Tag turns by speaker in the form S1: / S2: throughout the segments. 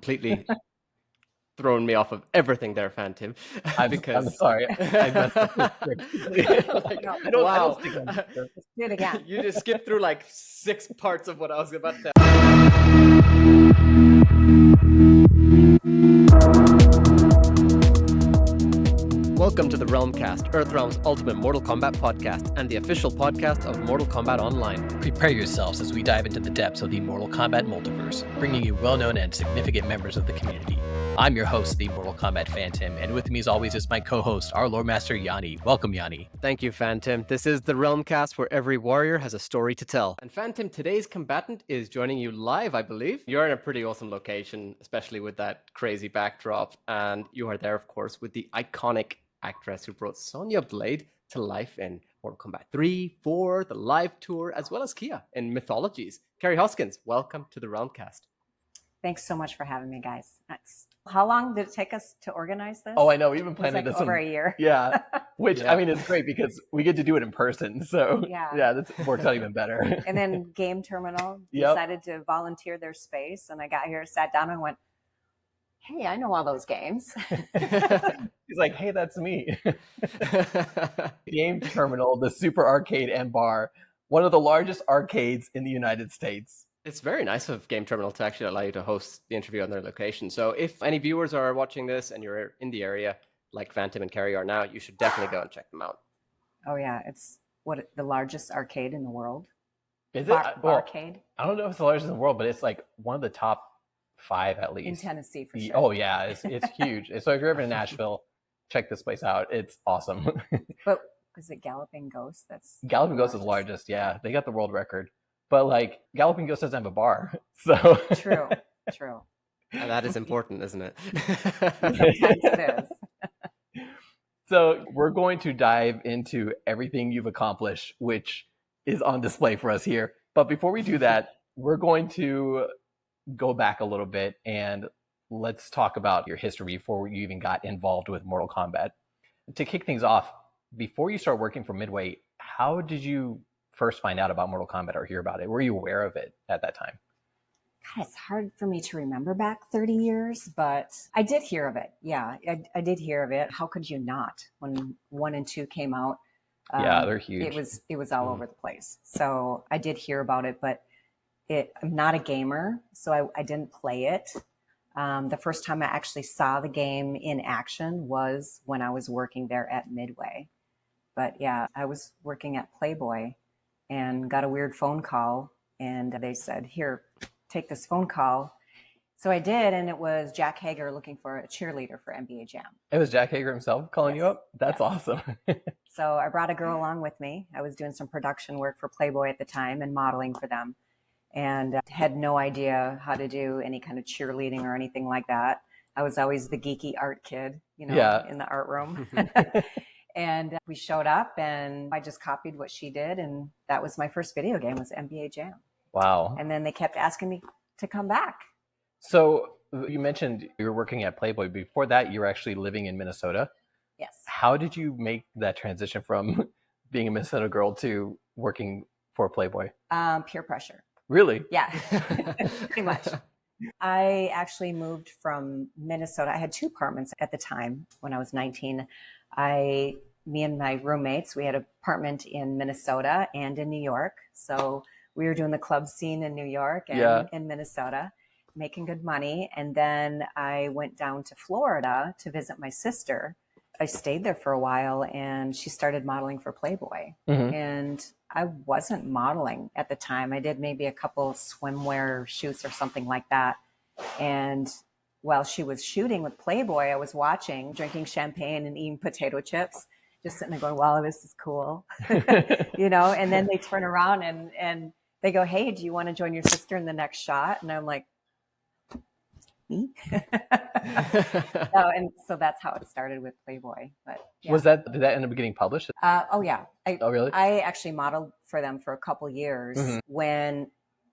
S1: completely thrown me off of everything there, Phantom.
S2: I'm sorry. I messed up the script.
S1: Like,
S2: I don't think I'm
S3: Let's do it again.
S1: You just skipped through like 6 parts of what I was about to say. Welcome to the Realm Kast, Earthrealm's ultimate Mortal Kombat podcast and the official podcast of Mortal Kombat Online.
S2: Prepare yourselves as we dive into the depths of the Mortal Kombat multiverse, bringing you well-known and significant members of the community. I'm your host, the Mortal Kombat Phantom, and with me as always is my co-host, our Lore Master Yanni. Welcome, Yanni.
S1: Thank you, Phantom. This is the Realm Kast, where every warrior has a story to tell. And Phantom, today's combatant is joining you live, I believe. You're in a pretty awesome location, especially with that crazy backdrop, and you are there, of course, with the iconic actress who brought Sonya Blade to life in Mortal Kombat 3, 4, the live tour, as well as Kia in Mythologies. Kerri Hoskins, welcome to the Realm Kast.
S3: Thanks so much for having me, guys. How long did it take us to organize this?
S2: Oh, I know. We've been planning this
S3: over a year.
S2: Yeah, which I mean, it's great because we get to do it in person. So yeah, that works out even better.
S3: And then Game Terminal decided to volunteer their space, and I got here, sat down, and went, "Hey, I know all those games."
S2: He's like, "Hey, that's me." Game Terminal, the super arcade and bar, one of the largest arcades in the United States.
S1: It's very nice of Game Terminal to actually allow you to host the interview on their location. So if any viewers are watching this and you're in the area, like Phantom and Kerri are now, you should definitely go and check them out.
S3: Oh yeah, it's the largest arcade in the world.
S2: Is it?
S3: Arcade?
S2: I don't know if it's the largest in the world, but it's like one of the top 5 at least.
S3: In Tennessee, for sure.
S2: Oh yeah, it's huge. So if you're ever in Nashville, check this place out. It's awesome.
S3: But is it Galloping Ghost?
S2: Galloping Ghost is the largest. Yeah, they got the world record. But like Galloping Ghost doesn't have a bar, so
S3: True.
S1: And that is important, isn't it?
S3: Sometimes it is.
S2: So we're going to dive into everything you've accomplished, which is on display for us here. But before we do that, we're going to go back a little bit and let's talk about your history before you even got involved with Mortal Kombat. To kick things off, before you start working for Midway, how did you first find out about Mortal Kombat or hear about it? Were you aware of it at that time?
S3: God, it's hard for me to remember back 30 years, but I did hear of it. Yeah, I did hear of it. How could you not? When 1 and 2 came out,
S2: yeah, they're huge.
S3: It was all over the place. So I did hear about it, but I'm not a gamer, so I didn't play it. The first time I actually saw the game in action was when I was working there at Midway. But yeah, I was working at Playboy and got a weird phone call, and they said, "Here, take this phone call." So I did, and it was Jack Hager looking for a cheerleader for NBA Jam.
S2: It was Jack Hager himself calling you up? That's awesome.
S3: So I brought a girl along with me. I was doing some production work for Playboy at the time and modeling for them, and had no idea how to do any kind of cheerleading or anything like that. I was always the geeky art kid, in the art room. And we showed up, and I just copied what she did, and that was my first video game, was NBA Jam.
S2: Wow.
S3: And then they kept asking me to come back.
S2: So you mentioned you were working at Playboy. Before that, you were actually living in Minnesota.
S3: Yes.
S2: How did you make that transition from being a Minnesota girl to working for Playboy?
S3: Peer pressure.
S2: Really?
S3: Yeah, pretty much. I actually moved from Minnesota. I had 2 apartments at the time when I was 19. Me and my roommates, we had an apartment in Minnesota and in New York. So we were doing the club scene in New York and in Minnesota, making good money. And then I went down to Florida to visit my sister. I stayed there for a while, and she started modeling for Playboy. Mm-hmm. And I wasn't modeling at the time. I did maybe a couple swimwear shoots or something like that. And while she was shooting with Playboy, I was watching, drinking champagne and eating potato chips, just sitting there going, wow, this is cool. And then they turn around and they go, hey, do you want to join your sister in the next shot? And I'm like, me? And so that's how it started with Playboy. But yeah.
S2: Did that end up getting published?
S3: Oh yeah.
S2: Really?
S3: I actually modeled for them for a couple years. Mm-hmm. When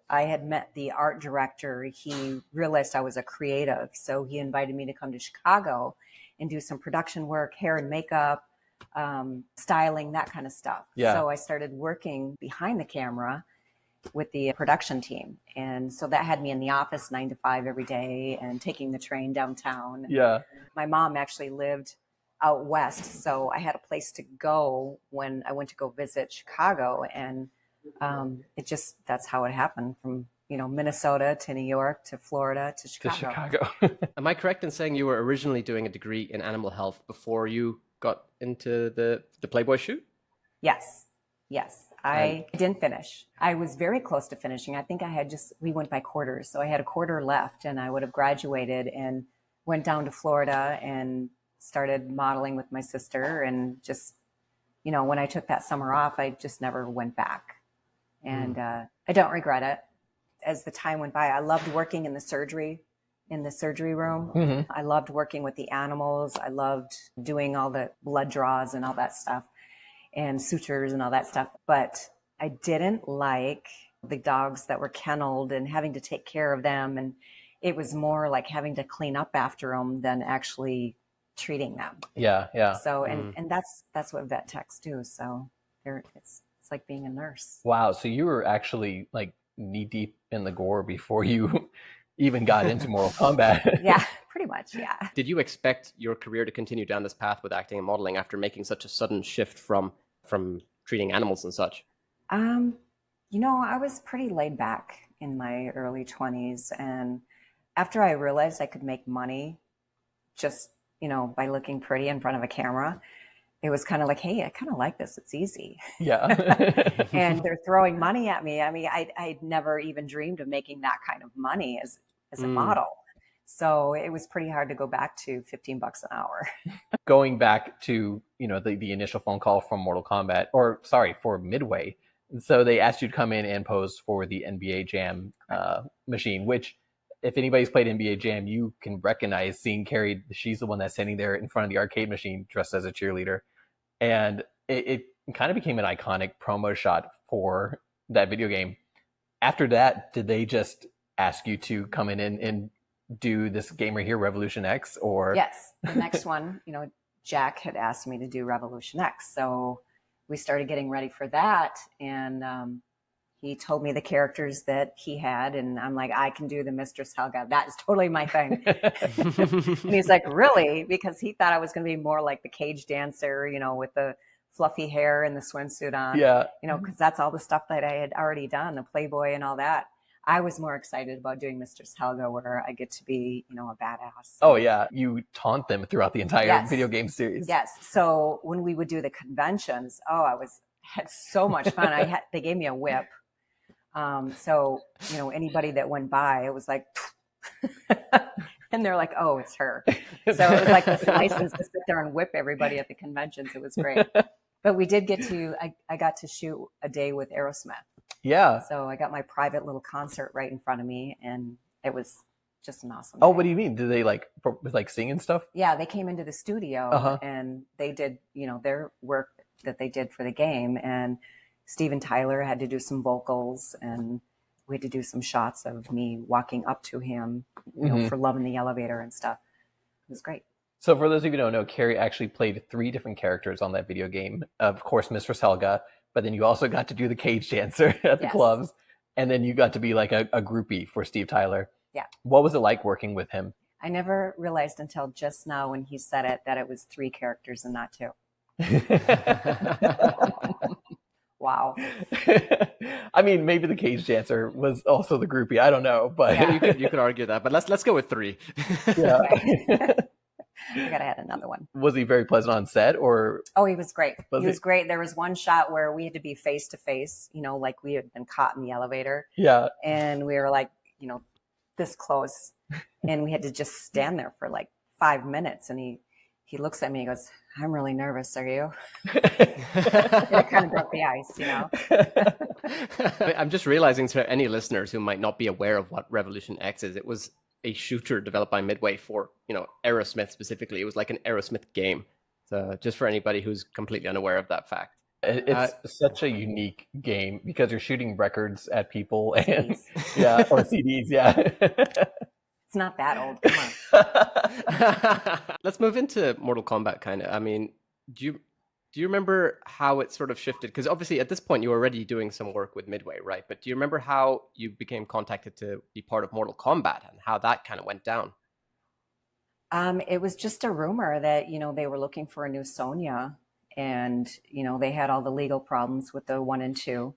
S3: I had met the art director, he realized I was a creative. So he invited me to come to Chicago and do some production work, hair and makeup, styling, that kind of stuff. Yeah. So I started working behind the camera. with the production team. And so that had me in the office 9 to 5 every day and taking the train downtown.
S2: Yeah.
S3: My mom actually lived out west, so I had a place to go when I went to go visit Chicago. And that's how it happened, from Minnesota to New York to Florida to Chicago.
S1: Am I correct in saying you were originally doing a degree in animal health before you got into the Playboy shoot?
S3: Yes. I didn't finish. I was very close to finishing. I think we went by quarters. So I had a quarter left and I would have graduated and went down to Florida and started modeling with my sister. And just, when I took that summer off, I just never went back. And I don't regret it. As the time went by, I loved working in the surgery room.
S2: Mm-hmm.
S3: I loved working with the animals. I loved doing all the blood draws and all that stuff, and sutures and all that stuff. But I didn't like the dogs that were kenneled and having to take care of them. And it was more like having to clean up after them than actually treating them.
S2: Yeah.
S3: So, and that's what vet techs do. So it's like being a nurse.
S2: Wow. So you were actually like knee deep in the gore before you even got into Mortal Kombat.
S3: Yeah, pretty much. Yeah.
S1: Did you expect your career to continue down this path with acting and modeling after making such a sudden shift from treating animals and such?
S3: I was pretty laid back in my early 20s. And after I realized I could make money just, by looking pretty in front of a camera, it was kind of like, hey, I kind of like this. It's easy.
S2: Yeah.
S3: And they're throwing money at me. I mean, I'd never even dreamed of making that kind of money as a model. So it was pretty hard to go back to $15 an hour.
S2: Going back to, the initial phone call from for Midway. So they asked you to come in and pose for the NBA Jam machine, which if anybody's played NBA Jam, you can recognize seeing Kerri. She's the one that's standing there in front of the arcade machine dressed as a cheerleader. And it kind of became an iconic promo shot for that video game. After that, did they just ask you to come in and do this game right here, Revolution X? Or
S3: yes, the next one, Jack had asked me to do Revolution X. So we started getting ready for that. And he told me the characters that he had. And I'm like, I can do the Mistress Helga. That is totally my thing. And he's like, really? Because he thought I was going to be more like the cage dancer, with the fluffy hair and the swimsuit on.
S2: Yeah.
S3: Because that's all the stuff that I had already done, the Playboy and all that. I was more excited about doing Mistress Helga, where I get to be, a badass.
S2: Oh, yeah. You taunt them throughout the entire video game series.
S3: Yes. So when we would do the conventions, had so much fun. They gave me a whip. So, anybody that went by, it was like, and they're like, oh, it's her. So it was like this license to sit there and whip everybody at the conventions. It was great. But we did I got to shoot a day with Aerosmith.
S2: Yeah.
S3: So I got my private little concert right in front of me, and it was just an awesome
S2: Oh,
S3: day.
S2: what do you mean? Did they like sing and stuff?
S3: Yeah, they came into the studio and they did, their work that they did for the game. And Steven Tyler had to do some vocals, and we had to do some shots of me walking up to him, for Love in the Elevator and stuff. It was great.
S2: So for those of you who don't know, Kerri actually played 3 different characters on that video game. Of course, Mistress Helga, but then you also got to do the cage dancer at the clubs. And then you got to be like a groupie for Steve Tyler.
S3: Yeah. What
S2: was it like working with him?
S3: I never realized until just now when he said it that it was 3 characters and not 2. Wow.
S2: I mean, maybe the cage dancer was also the groupie. I don't know, but
S1: you could argue that. But let's go with 3.
S2: Yeah.
S3: I gotta add another one.
S2: Was he very pleasant on set, or?
S3: Oh, he was great.
S2: He
S3: was great. There was one shot where we had to be face to face, like we had been caught in the elevator.
S2: Yeah.
S3: And we were like, this close, and we had to just stand there for like 5 minutes. And he looks at me and goes, I'm really nervous. Are you? It kind of broke the ice,
S1: I'm just realizing, to any listeners who might not be aware of what Revolution X is, it was a shooter developed by Midway for, Aerosmith specifically. It was like an Aerosmith game. So just for anybody who's completely unaware of that fact.
S2: It's such a unique game because you're shooting records at people and
S3: CDs.
S2: or CDs. Yeah.
S3: It's not that old. Come on.
S1: Let's move into Mortal Kombat kind of. I mean, Do you remember how it sort of shifted? Because obviously at this point you were already doing some work with Midway, right? But do you remember how you became contacted to be part of Mortal Kombat and how that kind of went down?
S3: It was just a rumor that, they were looking for a new Sonya, and, they had all the legal problems with the 1 and 2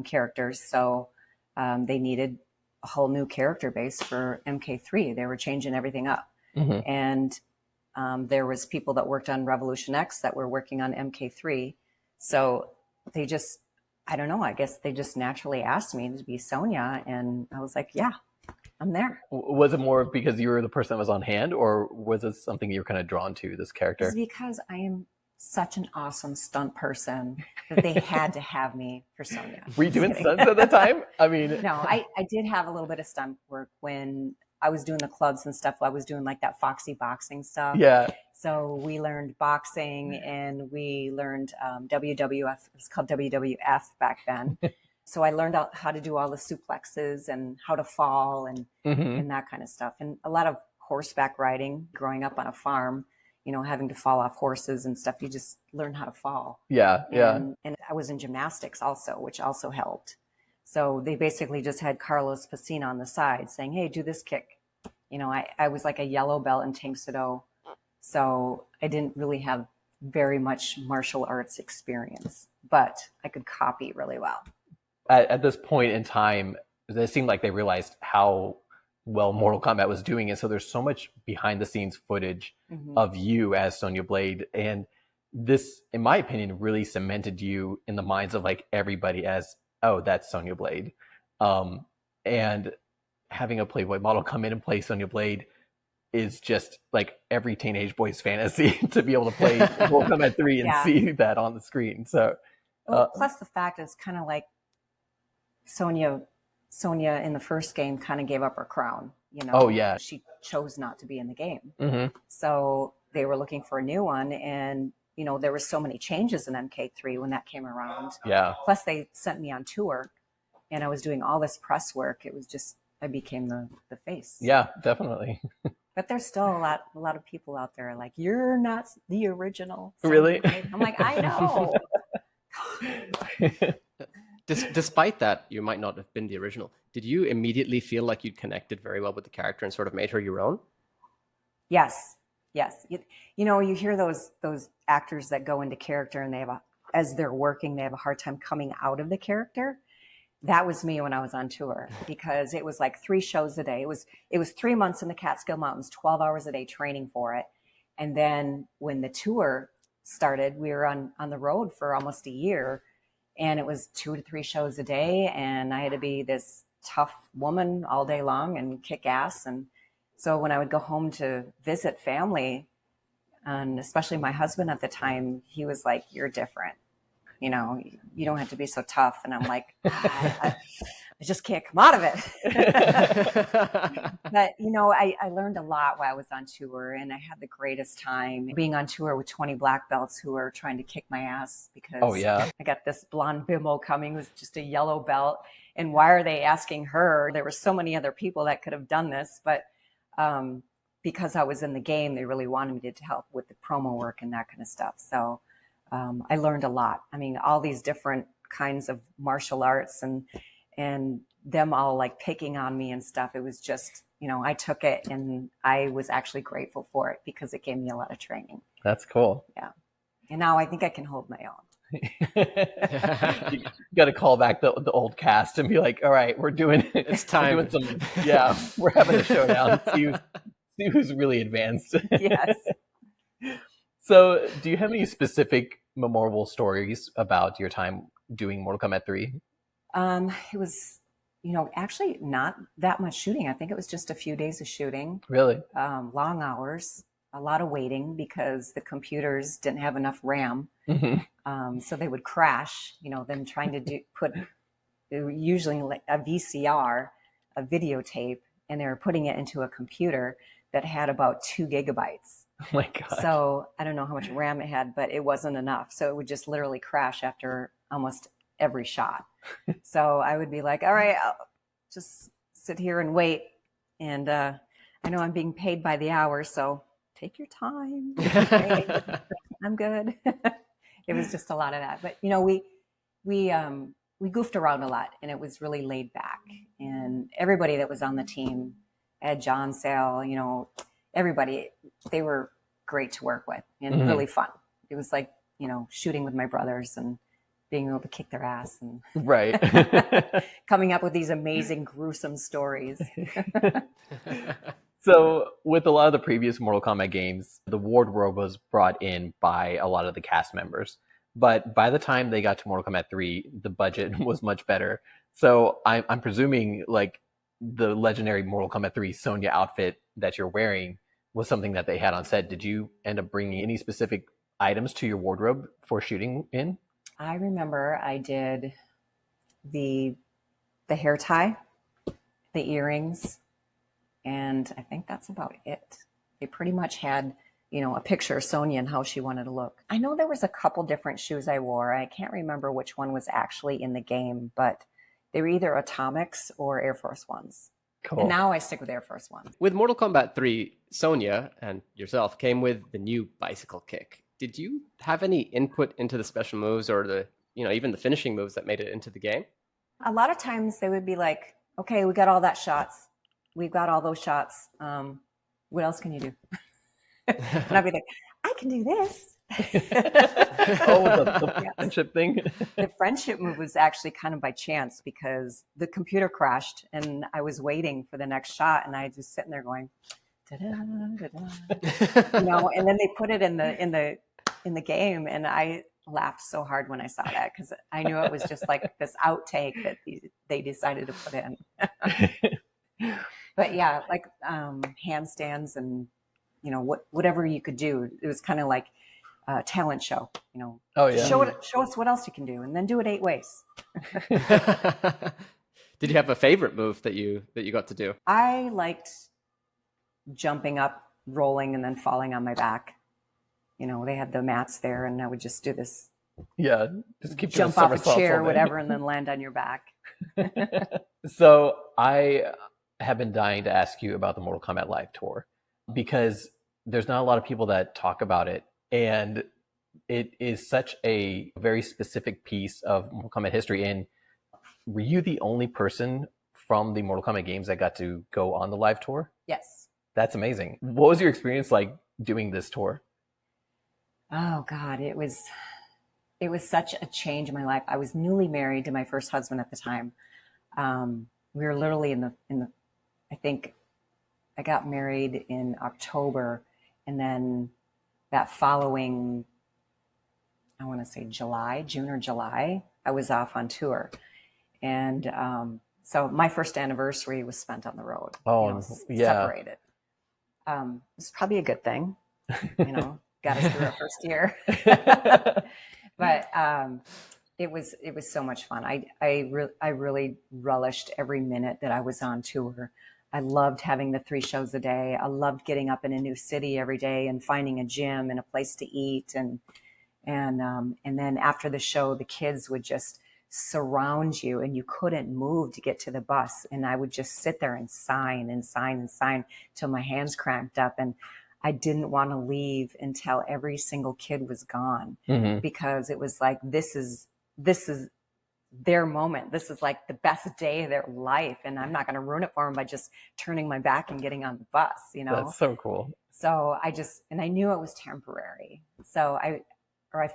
S3: characters. So they needed a whole new character base for MK3. They were changing everything up. And there was people that worked on Revolution X that were working on MK3. So they just, I don't know, I guess they just naturally asked me to be Sonya. And I was like, yeah, I'm there.
S2: Was it more because you were the person that was on hand, or was it something you were kind of drawn to, this character?
S3: It's because I am such an awesome stunt person that they had to have me for Sonya.
S2: Were you doing stunts at the time? I mean,
S3: no, I did have a little bit of stunt work when I was doing the clubs and stuff. I was doing like that Foxy boxing stuff.
S2: Yeah.
S3: So we learned boxing, and we learned WWF. It was called WWF back then. So I learned how to do all the suplexes and how to fall and that kind of stuff. And a lot of horseback riding growing up on a farm, having to fall off horses and stuff. You just learn how to fall.
S2: Yeah.
S3: And I was in gymnastics also, which also helped. So they basically just had Carlos Pacina on the side saying, hey, do this kick. I was like a yellow belt in Tang Soo Do. So I didn't really have very much martial arts experience, but I could copy really well.
S2: At this point in time, it seemed like they realized how well Mortal Kombat was doing it. So there's so much behind the scenes footage of you as Sonya Blade. And this, in my opinion, really cemented you in the minds of like everybody as, oh, that's Sonya Blade. And having a Playboy model come in and play Sonya Blade is just like every teenage boy's fantasy to be able to play Mortal Kombat 3 and see that on the screen. So,
S3: plus the fact is kind of like Sonya in the first game kind of gave up her crown.
S2: Oh yeah,
S3: she chose not to be in the game. So they were looking for a new one, and there were so many changes in MK3 when that came around.
S2: Yeah.
S3: Plus they sent me on tour, and I was doing all this press work. It was just I became the face.
S2: Yeah, definitely.
S3: But there's still a lot of people out there like, you're not the original.
S2: Really?
S3: I'm like, I know.
S1: Despite that, you might not have been the original. Did you immediately feel like you connected very well with the character and sort of made her your own?
S3: Yes. You hear those actors that go into character and as they're working, they have a hard time coming out of the character. That was me when I was on tour, because it was like 3 shows a day. It was 3 months in the Catskill Mountains, 12 hours a day training for it. And then when the tour started, we were on the road for almost a year, and it was 2 to 3 shows a day. And I had to be this tough woman all day long and kick ass. And so when I would go home to visit family, and especially my husband at the time, he was like, you're different. You don't have to be so tough. And I'm like, I just can't come out of it. But, I learned a lot while I was on tour, and I had the greatest time being on tour with 20 black belts who are trying to kick my ass because I got this blonde bimbo coming with just a yellow belt. And why are they asking her? There were so many other people that could have done this, but because I was in the game, they really wanted me to help with the promo work and that kind of stuff. So I learned a lot. I mean, all these different kinds of martial arts and them all like picking on me and stuff. It was just, I took it, and I was actually grateful for it because it gave me a lot of training.
S2: That's cool.
S3: Yeah. And now I think I can hold my own.
S2: You got to call back the old cast and be like, all right, we're doing
S1: it's time.
S2: We're doing we're having a showdown. See who's really advanced.
S3: Yes.
S2: So do you have any specific memorable stories about your time doing Mortal Kombat 3?
S3: It was, actually not that much shooting. I think it was just a few days of shooting.
S2: Really?
S3: Long hours, a lot of waiting because the computers didn't have enough RAM. So they would crash, them trying to put usually a VCR, a videotape, and they were putting it into a computer that had about 2 gigabytes.
S2: Oh my God.
S3: So I don't know how much RAM it had, but it wasn't enough. So it would just literally crash after almost every shot. So I would be like, all right, I'll just sit here and wait. And I know I'm being paid by the hour, so take your time. I'm good. It was just a lot of that. But we goofed around a lot, and it was really laid back. And everybody that was on the team, Ed, John, Sal, everybody, they were great to work with and really fun. It was like, shooting with my brothers and being able to kick their ass and
S2: Right.
S3: coming up with these amazing, gruesome stories.
S2: So with a lot of the previous Mortal Kombat games, the wardrobe was brought in by a lot of the cast members. But by the time they got to Mortal Kombat 3, the budget was much better. So I'm presuming like the legendary Mortal Kombat 3 Sonya outfit that you're wearing was something that they had on set. Did you end up bringing any specific items to your wardrobe for shooting in?
S3: I remember I did the hair tie, the earrings, and I think that's about it. They pretty much had, a picture of Sonya and how she wanted to look. I know there was a couple different shoes I wore. I can't remember which one was actually in the game, but they were either Atomics or Air Force Ones.
S2: Cool.
S3: And now I stick with Air Force One.
S1: With Mortal Kombat 3, Sonya and yourself came with the new bicycle kick. Did you have any input into the special moves or the, even the finishing moves that made it into the game?
S3: A lot of times they would be like, okay, we got all that shots. We've got all those shots. What else can you do? And I'd be like, I can do this.
S2: The friendship thing.
S3: The friendship move was actually kind of by chance because the computer crashed and I was waiting for the next shot and I was just sitting there going, da-da, da-da. And then they put it in the game and I laughed so hard when I saw that because I knew it was just like this outtake that they decided to put in. But yeah, like handstands and whatever you could do. It was kind of like a talent show.
S2: Oh yeah.
S3: Show us what else you can do, and then do it 8 ways.
S1: Did you have a favorite move that you got to do?
S3: I liked jumping up, rolling, and then falling on my back. They had the mats there, and I would just do this.
S2: Yeah, just keep
S3: jump off a chair or whatever, and then land on your back.
S2: So I have been dying to ask you about the Mortal Kombat Live Tour because there's not a lot of people that talk about it, and it is such a very specific piece of Mortal Kombat history. And were you the only person from the Mortal Kombat games that got to go on the live tour?
S3: Yes.
S2: That's amazing. What was your experience like doing this tour?
S3: Oh God, it was such a change in my life. I was newly married to my first husband at the time. We were literally in the I think I got married in October, and then that following, I want to say June or July, I was off on tour. And so my first anniversary was spent on the road.
S2: Oh, yeah.
S3: Separated. It was probably a good thing, got us through our first year. But it was so much fun. I really relished every minute that I was on tour. I loved having the 3 shows a day. I loved getting up in a new city every day and finding a gym and a place to eat. And then after the show, the kids would just surround you and you couldn't move to get to the bus. And I would just sit there and sign till my hands cramped up. And I didn't want to leave until every single kid was gone, because it was like, this is their moment. This is like the best day of their life. And I'm not going to ruin it for them by just turning my back and getting on the bus,
S2: That's so cool.
S3: So I knew it was temporary. So I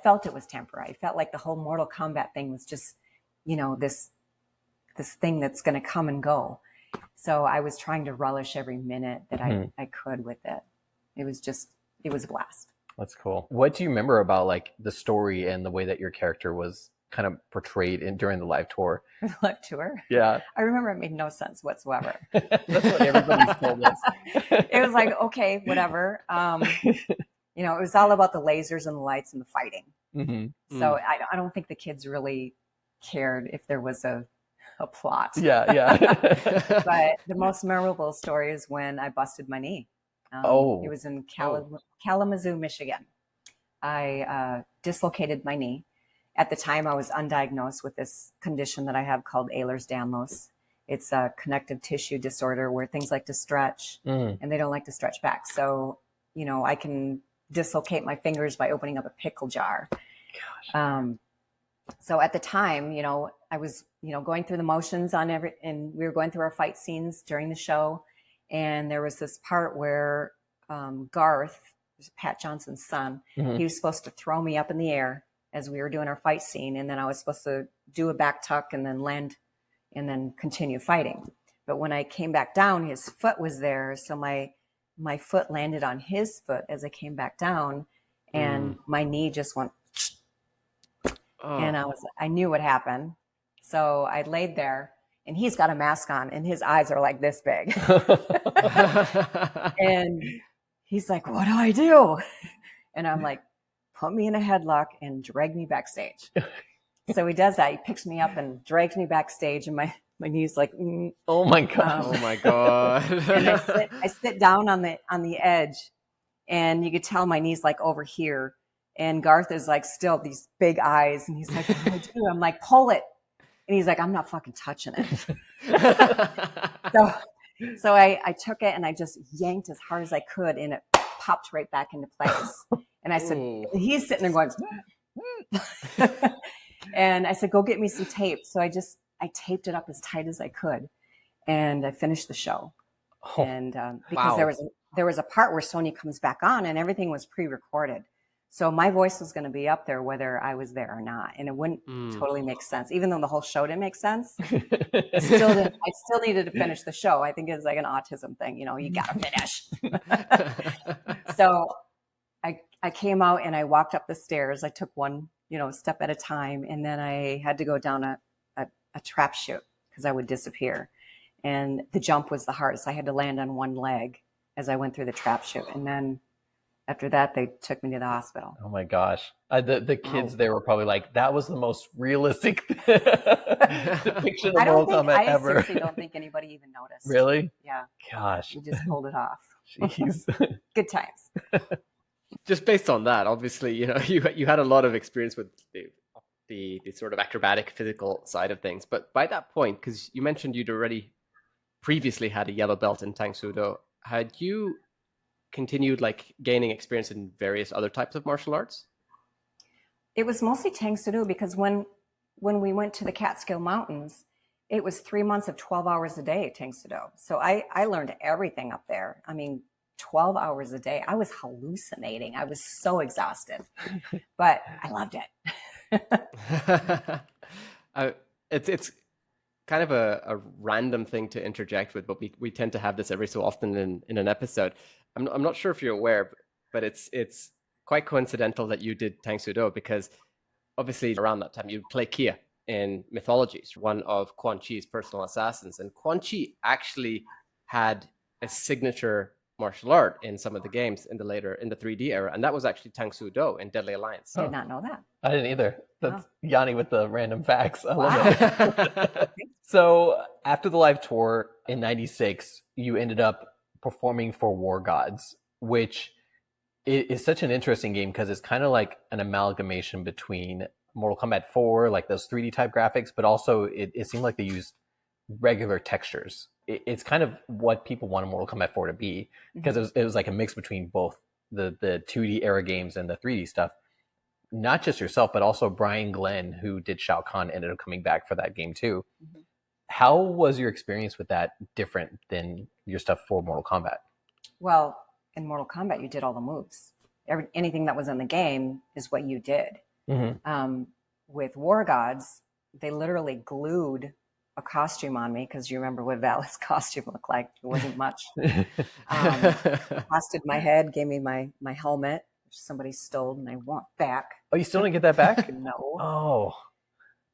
S3: felt it was temporary. I felt like the whole Mortal Kombat thing was just, this thing that's going to come and go. So I was trying to relish every minute that I could with it. It was a blast. That's
S2: cool. What do you remember about like the story and the way that your character was kind of portrayed during the live tour?
S3: The live tour?
S2: Yeah.
S3: I remember it made no sense whatsoever.
S2: That's what everybody's told us.
S3: It was like, okay, whatever. It was all about the lasers and the lights and the fighting. Mm-hmm. So I don't think the kids really cared if there was a plot.
S2: Yeah.
S3: But the most memorable story is when I busted my knee. It was in Kalamazoo, Michigan. I dislocated my knee. At the time, I was undiagnosed with this condition that I have called Ehlers-Danlos. It's a connective tissue disorder where things like to stretch and they don't like to stretch back. So, I can dislocate my fingers by opening up a pickle jar. So at the time, I was, going through the motions and we were going through our fight scenes during the show. And there was this part where Garth, Pat Johnson's son, he was supposed to throw me up in the air as we were doing our fight scene. And then I was supposed to do a back tuck and then land and then continue fighting. But when I came back down, his foot was there. So my foot landed on his foot as I came back down, and my knee just went, and I knew what happened. So I laid there, and he's got a mask on, and his eyes are like this big. And he's like, "What do I do?" And I'm like, "Put me in a headlock and drag me backstage." So he does that. He picks me up and drags me backstage, and my knee's like,
S2: oh my god,
S1: oh my god.
S3: And I sit down on the edge, and you could tell my knee's like over here. And Garth is like still these big eyes, and he's like, "What do I do?" I'm like, "Pull it," and he's like, "I'm not fucking touching it." So I took it and I just yanked as hard as I could, and it popped right back into place. And I said, he's sitting there going, and I said, "Go get me some tape." So I taped it up as tight as I could, and I finished the show. And because there was a part where Sonya comes back on, and everything was pre-recorded. So my voice was going to be up there whether I was there or not. And it wouldn't totally make sense. Even though the whole show didn't make sense, I still needed to finish the show. I think it's like an autism thing. You got to finish. So I came out and I walked up the stairs. I took one, step at a time. And then I had to go down a trap chute because I would disappear. And the jump was the hardest. I had to land on one leg as I went through the trap chute. And then after that, they took me to the hospital.
S2: Oh my gosh. The kids there were probably like, that was the most realistic depiction of Mortal Kombat ever.
S3: I seriously don't think anybody even noticed.
S2: Really?
S3: Yeah.
S2: Gosh.
S3: We just pulled it off.
S2: Jeez.
S3: Good times.
S1: Just based on that, obviously, you had a lot of experience with the sort of acrobatic physical side of things. But by that point, because you mentioned you'd already previously had a yellow belt in Tang Soo Do, had you continued like gaining experience in various other types of martial arts?
S3: It was mostly Tang Soo Do because when we went to the Catskill Mountains, it was 3 months of 12 hours a day Tang Soo Do. So I learned everything up there. I mean, 12 hours a day. I was hallucinating. I was so exhausted, but I loved it.
S1: It's kind of a random thing to interject with, but we tend to have this every so often in an episode. I'm not sure if you're aware, but it's quite coincidental that you did Tang Soo Do because obviously around that time you play Kia in Mythologies, one of Quan Chi's personal assassins, and Quan Chi actually had a signature martial art in some of the games in the 3D era, and that was actually Tang Soo Do in Deadly Alliance.
S3: Did not know that.
S2: I didn't either. That's Yanni with the random facts. I love it. So after the live tour in '96, you ended up performing for War Gods, which is such an interesting game because it's kind of like an amalgamation between Mortal Kombat 4, like those 3D type graphics, but also it seemed like they used regular textures. It's kind of what people wanted Mortal Kombat 4 to be because it was like a mix between both the 2D era games and the 3D stuff. Not just yourself, but also Brian Glenn, who did Shao Kahn, ended up coming back for that game too. Mm-hmm. How was your experience with that different than your stuff for Mortal Kombat?
S3: Well, in Mortal Kombat, you did all the moves. Anything that was in the game is what you did. Mm-hmm. With War Gods, they literally glued a costume on me because you remember what Val's costume looked like. It wasn't much. Costed my head, gave me my helmet, which somebody stole, and I want back.
S2: Oh, you still didn't get that back?
S3: No.
S2: Oh.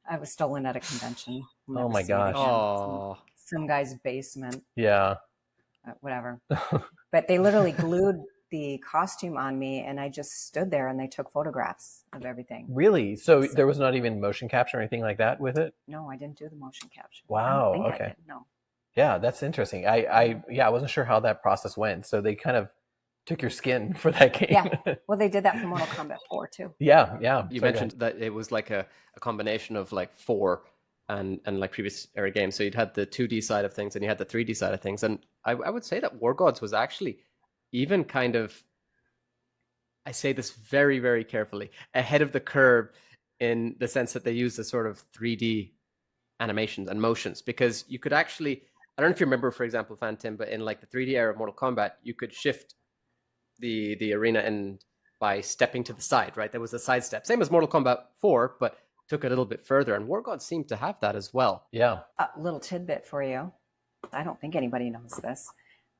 S3: I was stolen at a convention.
S2: Oh my gosh.
S1: Oh.
S3: Some guy's basement.
S2: Yeah.
S3: Whatever. But they literally glued the costume on me, and I just stood there, and they took photographs of everything.
S2: Really? So there was not even motion capture or anything like that with it?
S3: No, I didn't do the motion capture.
S2: Wow.
S3: I
S2: Okay.
S3: I did. No.
S2: Yeah, that's interesting. I wasn't sure how that process went. So they kind of took your skin for that game.
S3: Yeah. Well, they did that for Mortal Kombat 4 too.
S2: Yeah.
S1: You mentioned that it was like a combination of like 4 and like previous era games. So you'd had the 2D side of things and you had the 3D side of things. And I would say that War Gods was actually even kind of I say this very, very carefully, ahead of the curve in the sense that they use the sort of 3D animations and motions, because you could actually, I don't know if you remember, for example, Phantom, but in like the 3D era of Mortal Kombat, you could shift the arena and by stepping to the side, right? There was a side step, same as Mortal Kombat 4, but took it a little bit further. And War Gods seemed to have that as well.
S2: Yeah.
S3: A little tidbit for you. I don't think anybody knows this,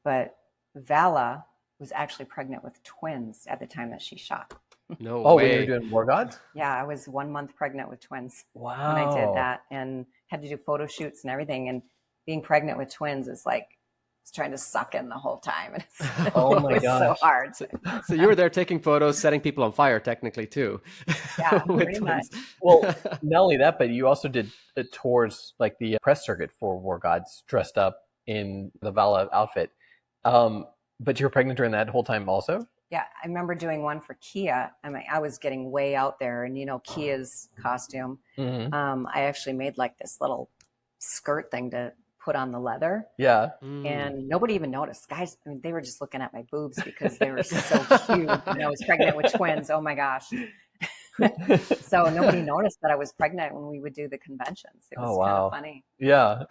S3: but Vala was actually pregnant with twins at the time that she shot.
S1: No
S2: Oh,
S1: way.
S2: when you were doing War Gods?
S3: Yeah, I was 1 month pregnant with twins
S2: Wow.
S3: when I did that, and had to do photo shoots and everything. And being pregnant with twins is like, it's trying to suck in the whole time. And it's,
S2: Oh my
S3: it's so
S2: gosh.
S3: hard.
S1: So you were there taking photos, setting people on fire, technically, too.
S3: Yeah,
S1: With
S3: pretty
S1: twins.
S3: much.
S2: Well, not only that, but you also did tours, like the press circuit for War Gods, dressed up in the Vala outfit. But you were pregnant during that whole time also?
S3: Yeah, I remember doing one for Kia. I mean, I was getting way out there, and Kia's costume.
S2: Mm-hmm.
S3: I actually made like this little skirt thing to put on the leather,
S2: Yeah.
S3: and nobody even noticed. Guys, I mean, they were just looking at my boobs because they were so cute. And I was pregnant with twins. Oh my gosh! So nobody noticed that I was pregnant when we would do the conventions. It was kind of funny.
S2: Yeah.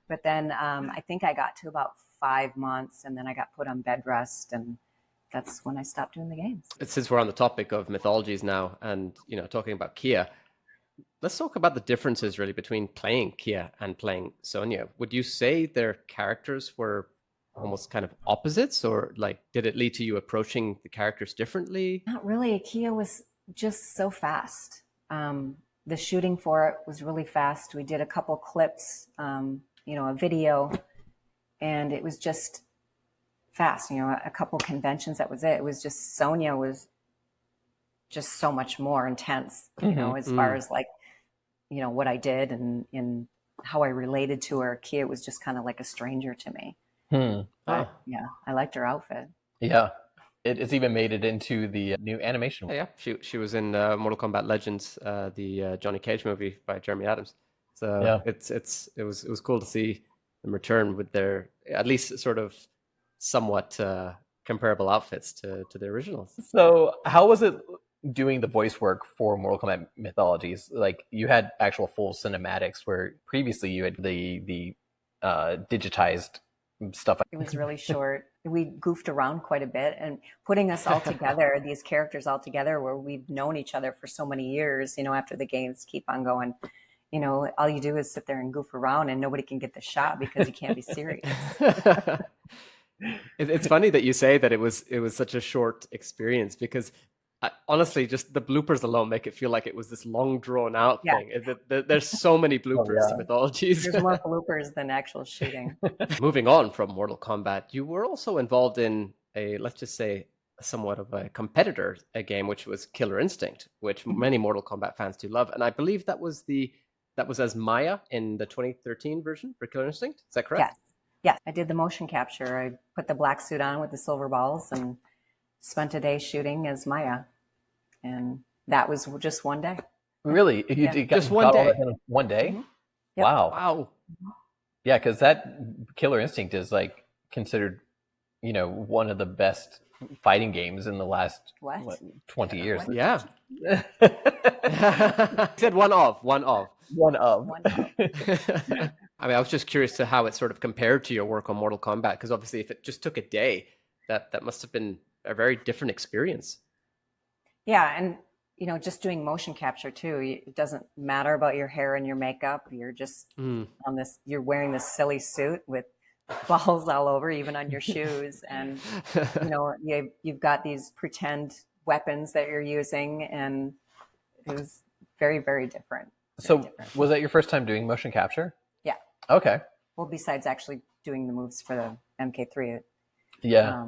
S3: But then I think I got to about 5 months, and then I got put on bed rest, and that's when I stopped doing the games.
S1: Since we're on the topic of mythologies now, and talking about Kia, let's talk about the differences really between playing Kia and playing Sonya. Would you say their characters were almost kind of opposites, or like did it lead to you approaching the characters differently?
S3: Not really. Kia was just so fast. The shooting for it was really fast. We did a couple clips, a video, and it was just fast. A couple conventions, that was it. It was just, Sonya was just so much more intense, as far as like, what I did and how I related to her. Kia was just kind of like a stranger to me. But yeah, I liked her outfit.
S2: Yeah. It's even made it into the new animation.
S1: Yeah. She was in Mortal Kombat Legends, the Johnny Cage movie by Jeremy Adams. So
S2: Yeah.
S1: it was cool to see them return with their at least sort of somewhat comparable outfits to the originals.
S2: So how was it doing the voice work for Mortal Kombat Mythologies? Like, you had actual full cinematics, where previously you had the digitized stuff.
S3: It was really short. We goofed around quite a bit, and putting us all together, these characters all together, where we've known each other for so many years, after the games keep on going, all you do is sit there and goof around, and nobody can get the shot because you can't be serious.
S1: It's funny that you say that it was such a short experience, because honestly, just the bloopers alone make it feel like it was this long drawn out thing. There's so many bloopers to Mythologies.
S3: There's more bloopers than actual shooting.
S1: Moving on from Mortal Kombat, you were also involved in let's just say, somewhat of a competitor, a game which was Killer Instinct, which many Mortal Kombat fans do love. And I believe that was as Maya in the 2013 version for Killer Instinct. Is that correct?
S3: Yes. I did the motion capture. I put the black suit on with the silver balls and spent a day shooting as Maya. And that was just one day.
S2: Really? You
S1: just one day?
S2: One day?
S3: Mm-hmm. Yep.
S2: Wow. Yeah, because that Killer Instinct is like considered, one of the best fighting games in the last 20 years.
S1: Yeah. Said one of. I mean, I was just curious to how it sort of compared to your work on Mortal Kombat, because obviously if it just took a day, that must have been a very different experience.
S3: Yeah, and just doing motion capture too, it doesn't matter about your hair and your makeup. You're just on this, you're wearing this silly suit with balls all over, even on your shoes. And, you've got these pretend weapons that you're using, and it was very, very different.
S2: Was that your first time doing motion capture?
S3: Yeah.
S2: Okay.
S3: Well, besides actually doing the moves for the MK3.
S2: Yeah.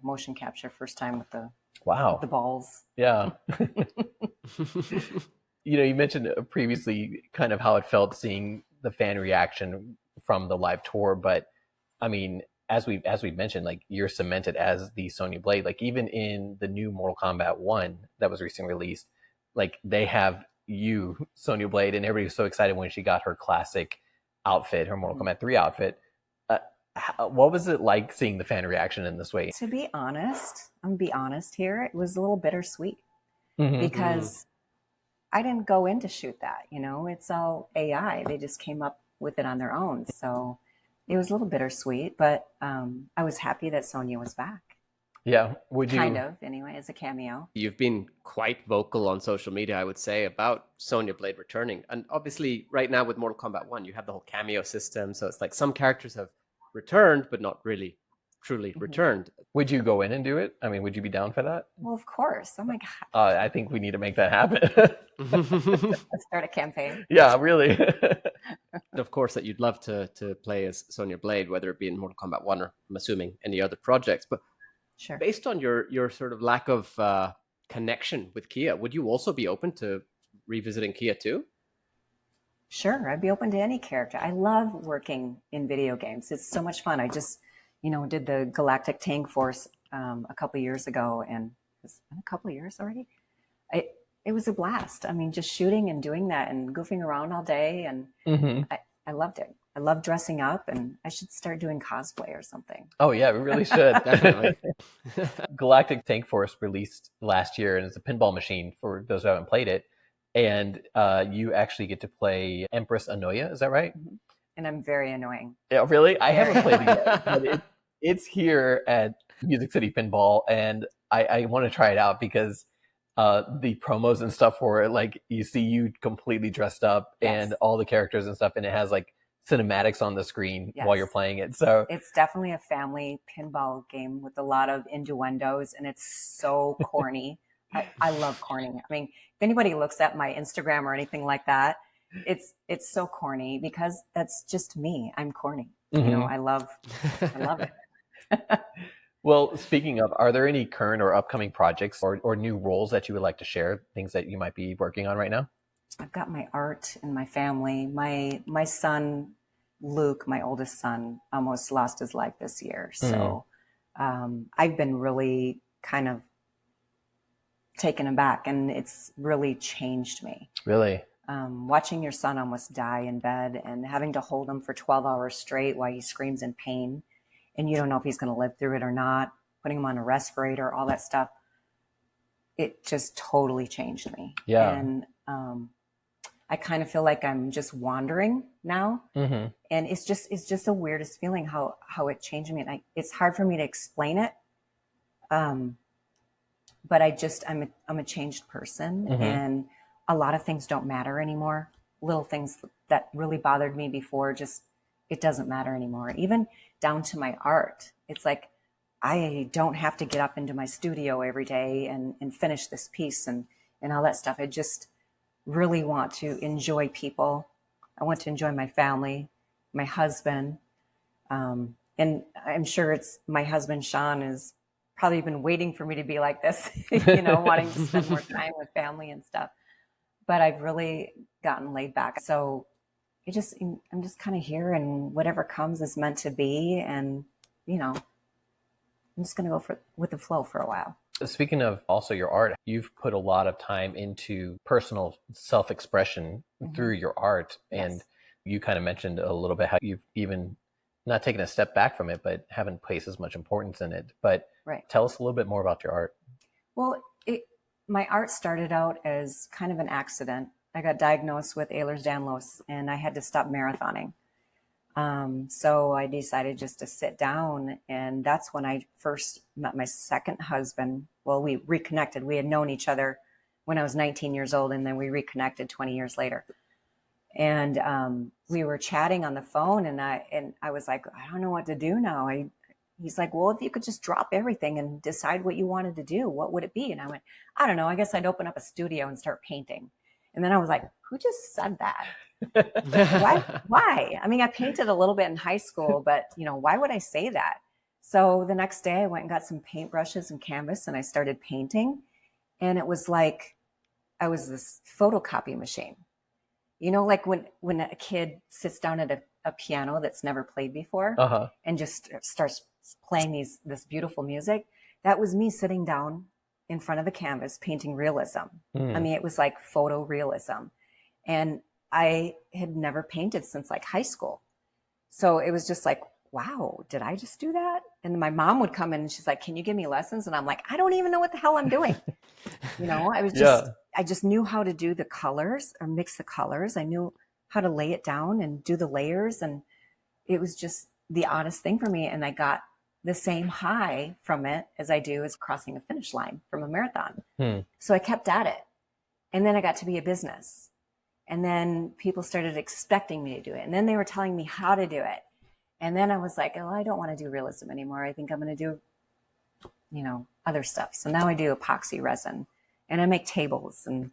S3: Motion capture, first time with the balls.
S2: Yeah. You mentioned previously kind of how it felt seeing the fan reaction from the live tour, but I mean, as we've mentioned, like, you're cemented as the Sonya Blade. Like, even in the new Mortal Kombat 1 that was recently released, like, they have you, Sonya Blade, and everybody was so excited when she got her classic outfit, her Mortal Kombat 3 outfit. What was it like seeing the fan reaction in this way?
S3: To be honest, I'm gonna be honest here, it was a little bittersweet
S2: Mm-hmm.
S3: because I didn't go in to shoot that, it's all AI. They just came up with it on their own. So it was a little bittersweet, but I was happy that Sonya was back.
S2: Yeah. Would you?
S3: Kind of, anyway, as a cameo.
S1: You've been quite vocal on social media, I would say, about Sonya Blade returning. And obviously, right now with Mortal Kombat 1, you have the whole cameo system. So it's like some characters have returned, but not really truly returned.
S2: Would you go in and do it? I mean, would you be down for that?
S3: Well, of course. Oh my God.
S2: I think we need to make that happen.
S3: Let's start a campaign.
S2: Yeah, really.
S1: Of course, that you'd love to play as Sonya Blade, whether it be in Mortal Kombat 1 or I'm assuming any other projects. But
S3: sure.
S1: Based on your sort of lack of connection with Kia, would you also be open to revisiting Kia too?
S3: Sure, I'd be open to any character. I love working in video games. It's so much fun. I just, did the Galactic Tank Force a couple years ago, and it's been a couple of years already. It was a blast. I mean, just shooting and doing that and goofing around all day, and I loved it. I love dressing up, and I should start doing cosplay or something.
S2: Oh yeah, we really should.
S1: Definitely.
S2: Galactic Tank Force released last year, and it's a pinball machine for those who haven't played it. And you actually get to play Empress Anoya, is that right?
S3: And I'm very annoying.
S2: Yeah, really? I haven't played it yet, but it's here at Music City Pinball, and I want to try it out because the promos and stuff for it, like you see you completely dressed up and all the characters and stuff, and it has like cinematics on the screen while you're playing it. So
S3: it's definitely a family pinball game with a lot of innuendos, and it's so corny. I love corny. I mean, if anybody looks at my Instagram or anything like that, it's so corny because that's just me. I'm corny. I love it.
S2: Well, speaking of, are there any current or upcoming projects or new roles that you would like to share, things that you might be working on right now?
S3: I've got my art and my family. My son, Luke, my oldest son, almost lost his life this year. So I've been really kind of taken aback, and it's really changed me.
S2: Really?
S3: Watching your son almost die in bed and having to hold him for 12 hours straight while he screams in pain, and you don't know if he's going to live through it or not, putting him on a respirator, all that stuff. It just totally changed me.
S2: Yeah.
S3: And I kind of feel like I'm just wandering now. And it's just the weirdest feeling how it changed me. And it's hard for me to explain it. But I'm a changed person, and a lot of things don't matter anymore. Little things that really bothered me before, it doesn't matter anymore. Even down to my art. It's like, I don't have to get up into my studio every day and finish this piece and all that stuff. I just really want to enjoy people. I want to enjoy my family, my husband. And I'm sure it's my husband, Sean, is probably been waiting for me to be like this, wanting to spend more time with family and stuff. But I've really gotten laid back. So I'm just kind of here, and whatever comes is meant to be. And, I'm just going to go with the flow for a while.
S2: Speaking of also your art, you've put a lot of time into personal self-expression through your art. And you kind of mentioned a little bit how you've even not taken a step back from it, but haven't placed as much importance in it. But tell us a little bit more about your art. Well,
S3: my art started out as kind of an accident. I got diagnosed with Ehlers-Danlos, and I had to stop marathoning. So I decided just to sit down, and that's when I first met my second husband. Well, we reconnected. We had known each other when I was 19 years old, and then we reconnected 20 years later. And we were chatting on the phone, and I was like, I don't know what to do now. He's like, well, if you could just drop everything and decide what you wanted to do, what would it be? And I went, I don't know. I guess I'd open up a studio and start painting. And then I was like, who just said that? Why? I mean, I painted a little bit in high school, but why would I say that? So the next day I went and got some paintbrushes and canvas, and I started painting. And it was like I was this photocopy machine. Like when a kid sits down at a piano that's never played before and just starts playing this beautiful music. That was me sitting down in front of a canvas painting realism. I mean, it was like photorealism. And I had never painted since like high school. So it was just like, wow, did I just do that? And my mom would come in and she's like, can you give me lessons? And I'm like, I don't even know what the hell I'm doing.
S2: Yeah.
S3: I just knew how to do the colors or mix the colors. I knew how to lay it down and do the layers. And it was just the oddest thing for me. And I got the same high from it as I do as crossing a finish line from a marathon. So I kept at it. And then I got to be a business. And then people started expecting me to do it. And then they were telling me how to do it. And then I was like, oh, I don't want to do realism anymore. I think I'm going to do, other stuff. So now I do epoxy resin and I make tables, and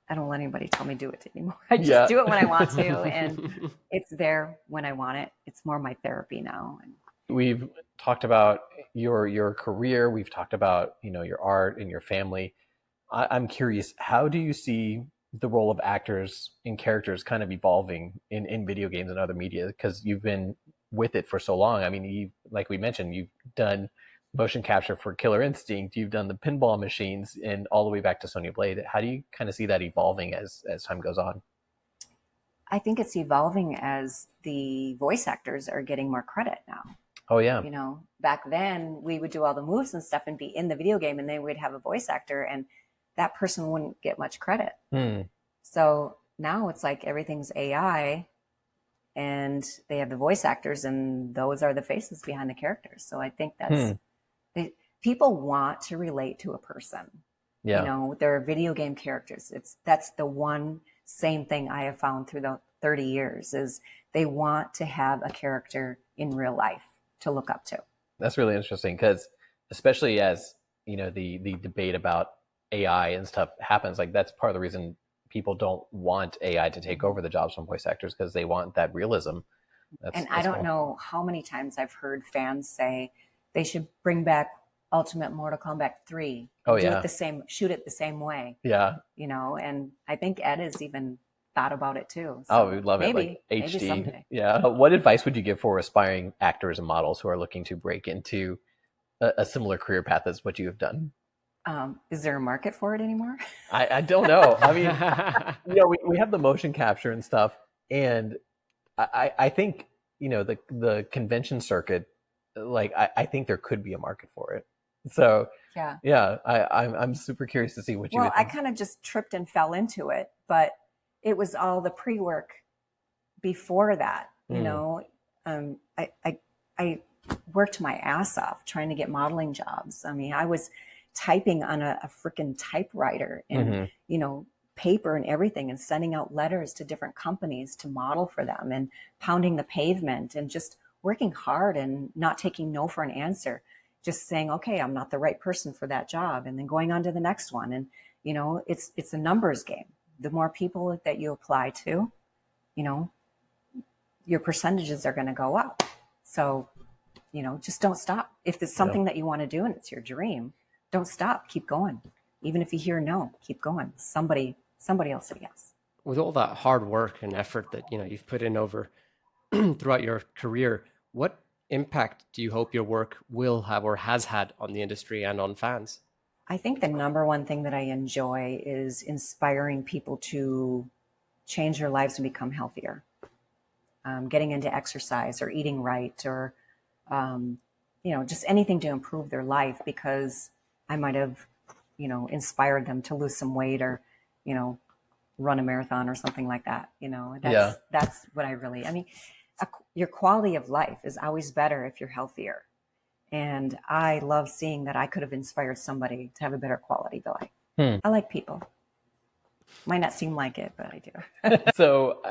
S3: I don't let anybody tell me to do it anymore. I just do it when I want to, and it's there when I want it. It's more my therapy now.
S2: We've talked about your career. We've talked about, your art and your family. I'm curious, how do you see the role of actors and characters kind of evolving in video games and other media? Because you've been with it for so long. I mean, like we mentioned, you've done motion capture for Killer Instinct. You've done the pinball machines, and all the way back to Sonya Blade. How do you kind of see that evolving as time goes on?
S3: I think it's evolving as the voice actors are getting more credit now.
S2: Oh, yeah.
S3: Back then we would do all the moves and stuff and be in the video game, and then we'd have a voice actor, and that person wouldn't get much credit. So now it's like everything's AI, and they have the voice actors, and those are the faces behind the characters. So I think that's people want to relate to a person.
S2: Yeah.
S3: They're video game characters. That's the one same thing I have found through the 30 years is they want to have a character in real life to look up to.
S2: That's really interesting, because especially as the debate about AI and stuff happens, like that's part of the reason people don't want AI to take over the jobs from voice actors, because they want that realism.
S3: And I don't know how many times I've heard fans say they should bring back Ultimate Mortal Kombat 3.
S2: Oh,
S3: do
S2: yeah.
S3: it the same, shoot it the same way.
S2: Yeah.
S3: And I think Ed has even thought about it too.
S2: So we'd love it. Like HD.
S3: Maybe someday.
S2: Yeah. What advice would you give for aspiring actors and models who are looking to break into a similar career path as what you have done?
S3: Is there a market for it anymore?
S2: I don't know. I mean, we have the motion capture and stuff, and I think the convention circuit, like I think there could be a market for it. So yeah, I'm super curious to see what you.
S3: Well, I kind of just tripped and fell into it, but it was all the pre-work before that. I worked my ass off trying to get modeling jobs. I mean, I was typing on a freaking typewriter and paper and everything, and sending out letters to different companies to model for them, and pounding the pavement, and just working hard and not taking no for an answer, just saying, okay, I'm not the right person for that job, and then going on to the next one. And it's a numbers game. The more people that you apply to, your percentages are going to go up. So just don't stop. If it's something that you want to do and it's your dream, don't stop. Keep going. Even if you hear no, keep going. Somebody else said yes.
S1: With all that hard work and effort that you've put in over throughout your career, what impact do you hope your work will have or has had on the industry and on fans?
S3: I think the number one thing that I enjoy is inspiring people to change their lives and become healthier. Getting into exercise or eating right, or just anything to improve their life, because I might have inspired them to lose some weight, or run a marathon or something like that. That's what I really, your quality of life is always better if you're healthier. And I love seeing that I could have inspired somebody to have a better quality of life. I like people. Might not seem like it, but I do.
S2: So,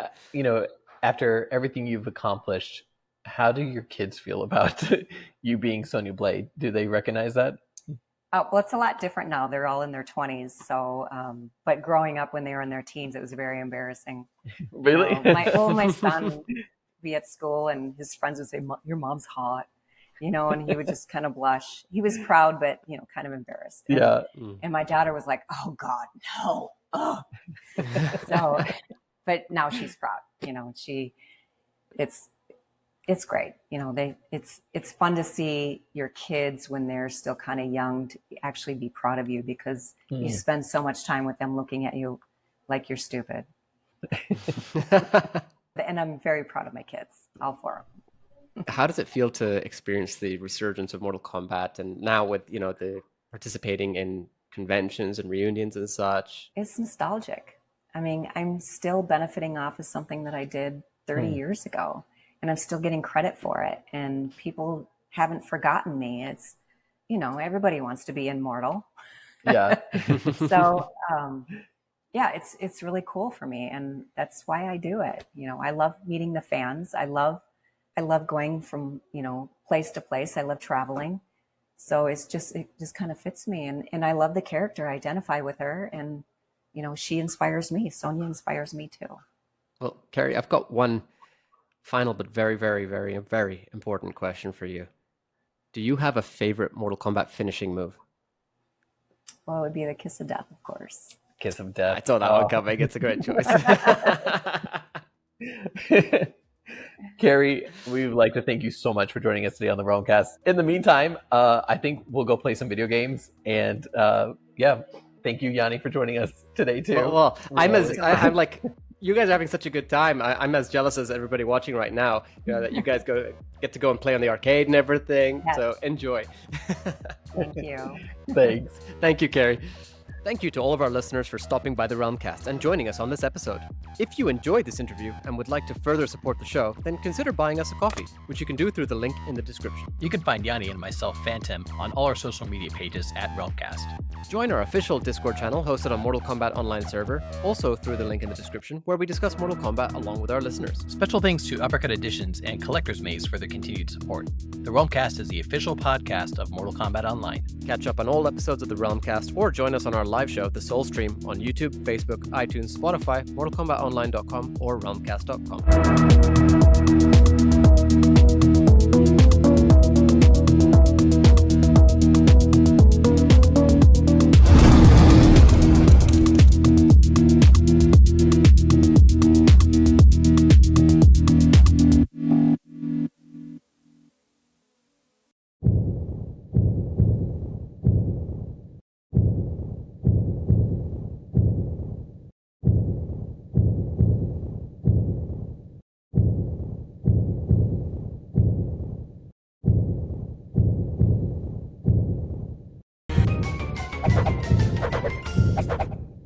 S2: after everything you've accomplished, how do your kids feel about you being Sonya Blade? Do they recognize that?
S3: Well, it's a lot different now. They're all in their 20s. So, but growing up when they were in their teens, it was very embarrassing.
S2: Really?
S3: My son would be at school and his friends would say, your mom's hot, and he would just kind of blush. He was proud, but, kind of embarrassed. And my daughter was like, oh God, no. Oh. So, but now she's proud, it's great. It's fun to see your kids when they're still kind of young to actually be proud of you, because you spend so much time with them looking at you like you're stupid. And I'm very proud of my kids, all four of them.
S1: How does it feel to experience the resurgence of Mortal Kombat, and now with the participating in conventions and reunions and such?
S3: It's nostalgic. I mean, I'm still benefiting off of something that I did 30 years ago, and I'm still getting credit for it. And people haven't forgotten me. It's, everybody wants to be immortal.
S2: Yeah.
S3: So, yeah, it's really cool for me, and that's why I do it. I love meeting the fans. I love going from place to place. I love traveling, so it just kind of fits me, and I love the character. I identify with her, and she inspires me. Sonya inspires me too.
S1: Well, Kerri, I've got one final but very, very, very, very important question for you. Do you have a favorite Mortal Kombat finishing move?
S3: Well, it would be the kiss of death, of course.
S2: Kiss of death.
S1: I saw that one coming. It's a great choice.
S2: Kerri, we would like to thank you so much for joining us today on the Realm Kast. In the meantime, I think we'll go play some video games. And thank you, Yanni, for joining us today too.
S1: Well, I'm like, you guys are having such a good time. I'm as jealous as everybody watching right now. That you guys get to go and play on the arcade and everything. Yes. So enjoy.
S3: Thank you.
S2: Thanks.
S1: Thank you, Kerri. Thank you to all of our listeners for stopping by the Realm Kast and joining us on this episode. If you enjoyed this interview and would like to further support the show, then consider buying us a coffee, which you can do through the link in the description.
S4: You can find Yanni and myself, Phantom, on all our social media pages at Realm Kast.
S1: Join our official Discord channel hosted on Mortal Kombat Online server, also through the link in the description, where we discuss Mortal Kombat along with our listeners.
S4: Special thanks to Uppercut Editions and Collector's Maze for their continued support. The Realm Kast is the official podcast of Mortal Kombat Online.
S1: Catch up on all episodes of the Realm Kast or join us on our live show, The Soul Stream, on YouTube, Facebook, iTunes, Spotify, MortalKombatOnline.com, or RealmKast.com.